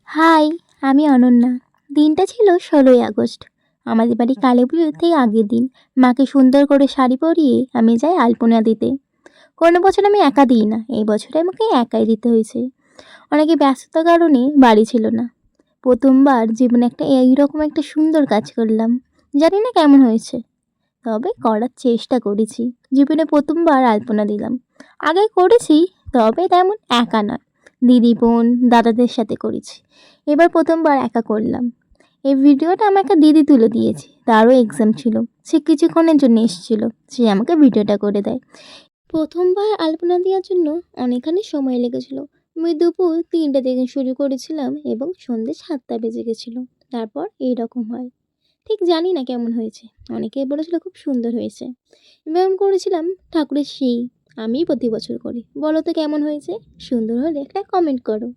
High, আমি অনন্যা। দিনটা ছিল ১৬ই আগস্ট। আমাদের বাড়ি কালী পুজোর ঠিক আগের দিন। মাকে সুন্দর করে শাড়ি পরিয়ে আমি যাই আলপনা দিতে। কোনো বছর আমি একা দিই না, এই বছরে আমাকে একাই দিতে হয়েছে। অনেকে ব্যস্ততার কারণে বাড়ি ছিল না। প্রথমবার জীবনে এইরকম একটা সুন্দর কাজ করলাম। জানি না কেমন হয়েছে, তবে করার চেষ্টা করেছি। জীবনে প্রথমবার আলপনা দিলাম। আগে করেছি, তবে তেমন একা নয়, দিদি বোন দাদাদের সাথে করেছি। এবার প্রথমবার একা করলাম। এই ভিডিওটা আমাকে দিদি তুলে দিয়েছে, তারও এক্সাম ছিল। সে কিছুক্ষণের জন্য এসেছিল, সে আমাকে ভিডিওটা করে দেয়। প্রথমবার আলপনা দেওয়ার জন্য অনেকখানি সময় লেগেছিল। আমি দুপুর ৩টে থেকে শুরু করেছিলাম এবং সন্ধ্যে ৭টা বেজে গেছিলো। তারপর এইরকম হয়। ঠিক জানি না কেমন হয়েছে। অনেকেই বলেছিল খুব সুন্দর হয়েছে। এবার করেছিলাম ঠাকুরের শিং। আমি প্রতি বছর করি। বলো তো কেমন হয়েছে? সুন্দর হলে একটা কমেন্ট করো।